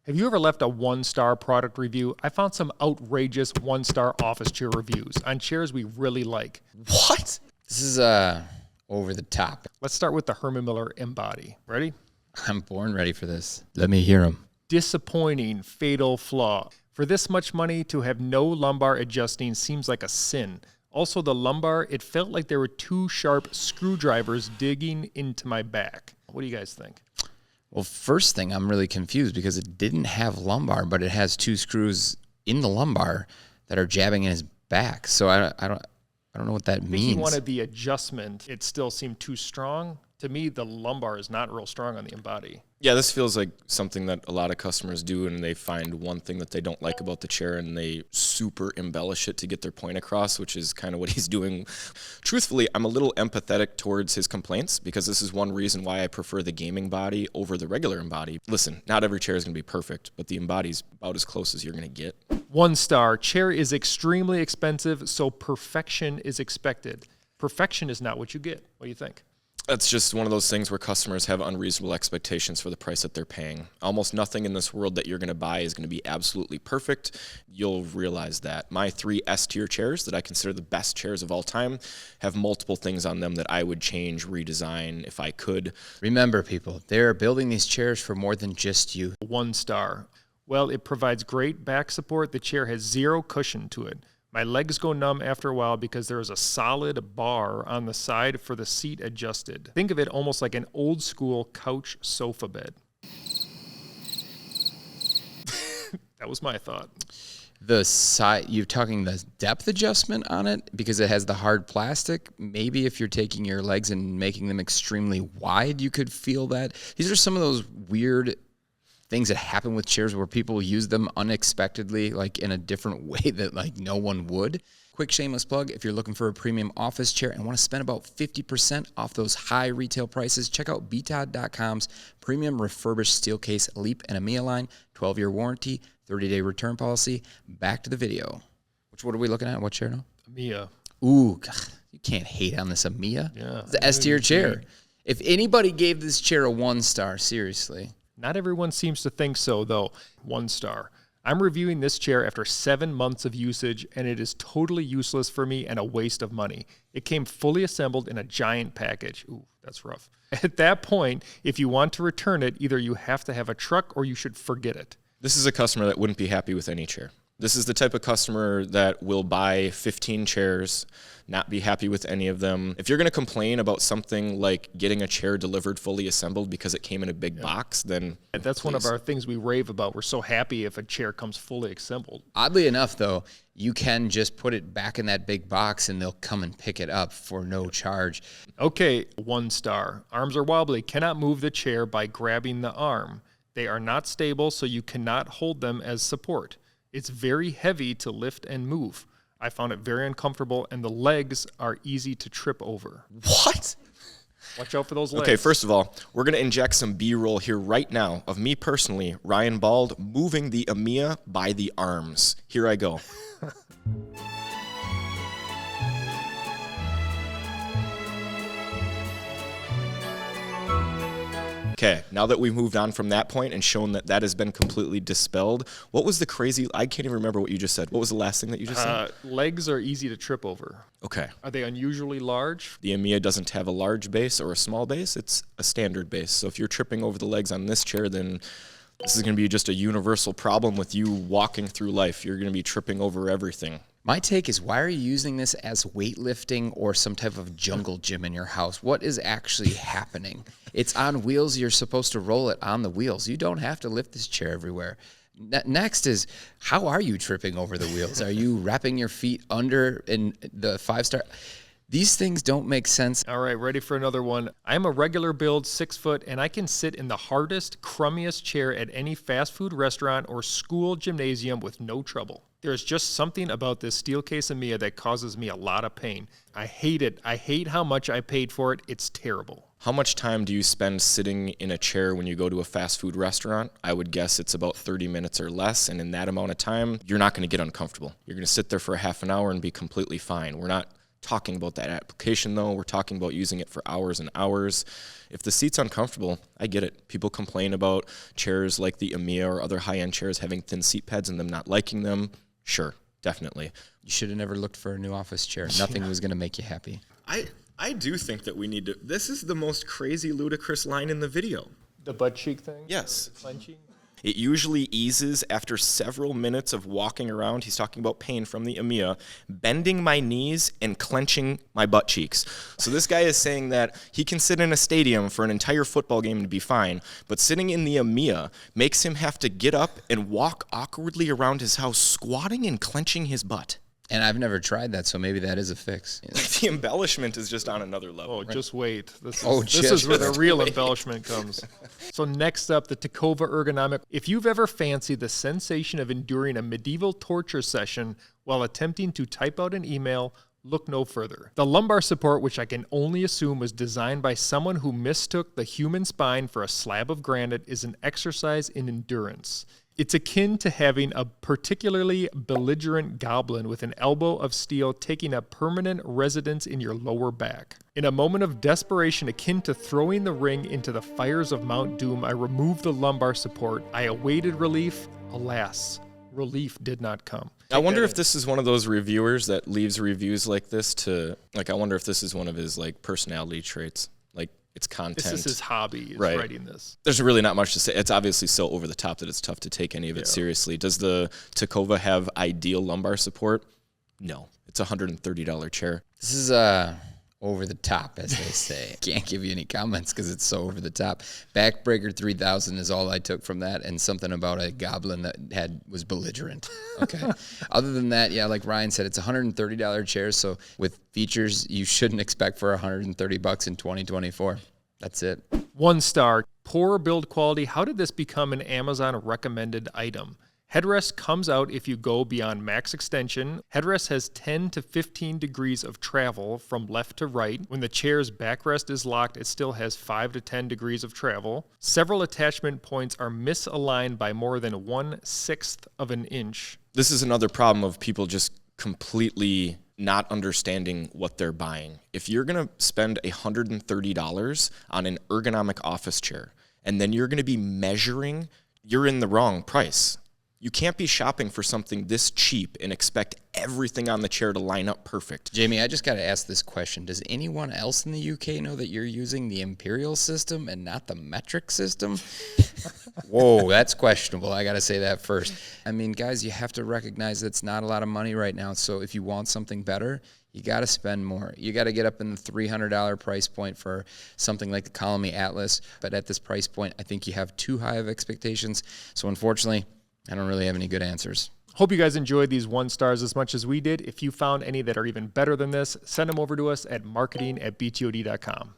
Have you ever left a 1-star product review? I found some outrageous 1-star office chair reviews on chairs we really like. What? This is over the top. Let's start with the Herman Embody. Ready? I'm born ready for this. Let me hear them. Disappointing, fatal flaw. For this much money, to have no lumbar adjusting seems like a sin. Also, the lumbar, it felt like there were 2 sharp screwdrivers digging into my back. What do you guys think? Well, first thing, I'm really confused because it didn't have lumbar, but it has 2 screws in the lumbar that are jabbing in his back. So I don't know what that means. I think he wanted the adjustment. It still seemed too strong. To me, the lumbar is not real strong on the Embody. Yeah, this feels like something that a lot of customers do, and they find one thing that they don't like about the chair, and they super embellish it to get their point across, which is kind of what he's doing. Truthfully, I'm a little empathetic towards his complaints, because this is one reason why I prefer the gaming body over the regular Embody. Listen, not every chair is going to be perfect, but the Embody's about as close as you're going to get. 1-star. Chair is extremely expensive, so perfection is expected. Perfection is not what you get. What do you think? That's just one of those things where customers have unreasonable expectations for the price that they're paying. Almost nothing in this world that you're going to buy is going to be absolutely perfect. You'll realize that. My 3 Stier chairs that I consider the best chairs of all time have multiple things on them that I would change, redesign if I could. Remember, people, they're building these chairs for more than just you. 1-star. Well, it provides great back support. The chair has 0 cushion to it. My legs go numb after a while because there is a solid bar on the side for the seat adjusted. Think of it almost like an old school couch sofa bed. That was my thought. The side, you're talking the depth adjustment on it because it has the hard plastic. Maybe if you're taking your legs and making them extremely wide, you could feel that. These are some of those weird things that happen with chairs where people use them unexpectedly, like in a different way that like no one would. Quick shameless plug, if you're looking for a premium office chair and want to spend about 50% off those high retail prices, check out btod.com's premium refurbished steel case Leap and Amia line, 12-year warranty, 30-day return policy. Back to the video. What are we looking at? What chair now? Amia. Ooh, God, you can't hate on this Amia. Yeah. It's the Stier chair. If anybody gave this chair a 1-star, seriously. Not everyone seems to think so, though. 1-star. I'm reviewing this chair after 7 months of usage, and it is totally useless for me and a waste of money. It came fully assembled in a giant package. Ooh, that's rough. At that point, if you want to return it, either you have to have a truck or you should forget it. This is a customer that wouldn't be happy with any chair. This is the type of customer that will buy 15 chairs, not be happy with any of them. If you're going to complain about something like getting a chair delivered fully assembled because it came in a big box, then that's one of our things we rave about. We're so happy if a chair comes fully assembled. Oddly enough, though, you can just put it back in that big box and they'll come and pick it up for no charge. Okay, 1-star. Arms are wobbly. Cannot move the chair by grabbing the arm. They are not stable, so you cannot hold them as support. It's very heavy to lift and move. I found it very uncomfortable, and the legs are easy to trip over. What? Watch out for those legs. Okay, first of all, we're going to inject some B-roll here right now of me personally, Ryan Bald, moving the Amia by the arms. Here I go. Okay, now that we've moved on from that point and shown that that has been completely dispelled, what was the crazy, I can't even remember what you just said. What was the last thing that you just said? Legs are easy to trip over. Okay. Are they unusually large? The Amia doesn't have a large base or a small base. It's a standard base. So if you're tripping over the legs on this chair, then this is going to be just a universal problem with you walking through life. You're going to be tripping over everything. My take is, why are you using this as weightlifting or some type of jungle gym in your house? What is actually happening? It's on wheels. You're supposed to roll it on the wheels. You don't have to lift this chair everywhere. Next is, how are you tripping over the wheels? Are you wrapping your feet under in the 5-star? These things don't make sense. All right, ready for another one. I'm a regular build, 6 foot, and I can sit in the hardest, crummiest chair at any fast food restaurant or school gymnasium with no trouble. There's just something about this steel case Amia that causes me a lot of pain. I hate it. I hate how much I paid for it. It's terrible. How much time do you spend sitting in a chair when you go to a fast food restaurant? I would guess it's about 30 minutes or less, and in that amount of time, you're not going to get uncomfortable. You're going to sit there for a half an hour and be completely fine. We're not talking about that application, though. We're talking about using it for hours and hours. If the seat's uncomfortable, I get it. People complain about chairs like the Amia or other high-end chairs having thin seat pads and them not liking them. Sure, definitely. You should have never looked for a new office chair. Nothing was going to make you happy. I do think that we need to. This is the most crazy, ludicrous line in the video. The butt cheek thing? Yes. Clenching? It usually eases after several minutes of walking around. He's talking about pain from the Amia, bending my knees and clenching my butt cheeks. So this guy is saying that he can sit in a stadium for an entire football game and be fine, but sitting in the Amia makes him have to get up and walk awkwardly around his house, squatting and clenching his butt. And I've never tried that, so maybe that is a fix. The embellishment is just on another level. Oh, right? Just wait. This just is where the real embellishment comes. So next up, the Takova Ergonomic. If you've ever fancied the sensation of enduring a medieval torture session while attempting to type out an email, look no further. The lumbar support, which I can only assume was designed by someone who mistook the human spine for a slab of granite, is an exercise in endurance. It's akin to having a particularly belligerent goblin with an elbow of steel taking up permanent residence in your lower back. In a moment of desperation akin to throwing the ring into the fires of Mount Doom, I removed the lumbar support. I awaited relief. Alas, relief did not come. I wonder if this is one of those reviewers that leaves reviews like this to, like, I wonder if this is one of his, like, personality traits. Like, it's content. This is his hobby, is right. Writing this. There's really not much to say. It's obviously so over the top that it's tough to take any of it seriously. Does the Takova have ideal lumbar support? No. It's a $130 chair. This is over the top, as they say. Can't give you any comments because it's so over the top. Backbreaker 3000 is all I took from that, and something about a goblin that was belligerent. Okay. Other than that, yeah, like Ryan said, it's a $130 chair, so with features you shouldn't expect for $130 in 2024. That's it. 1 star. Poor build quality. How did this become an Amazon recommended item? Headrest comes out if you go beyond max extension. Headrest has 10 to 15 degrees of travel from left to right. When the chair's backrest is locked, it still has 5 to 10 degrees of travel. Several attachment points are misaligned by more than 1/6 of an inch. This is another problem of people just completely not understanding what they're buying. If you're going to spend $130 on an ergonomic office chair, and then you're going to be measuring, you're in the wrong price. You can't be shopping for something this cheap and expect everything on the chair to line up perfect. Jamie, I just got to ask this question. Does anyone else in the UK know that you're using the imperial system and not the metric system? Whoa, that's questionable. I got to say that first. I mean, guys, you have to recognize that's not a lot of money right now. So if you want something better, you got to spend more. You got to get up in the $300 price point for something like the Colony Atlas. But at this price point, I think you have too high of expectations. So unfortunately, I don't really have any good answers. Hope you guys enjoyed these 1 stars as much as we did. If you found any that are even better than this, send them over to us at marketing@btod.com.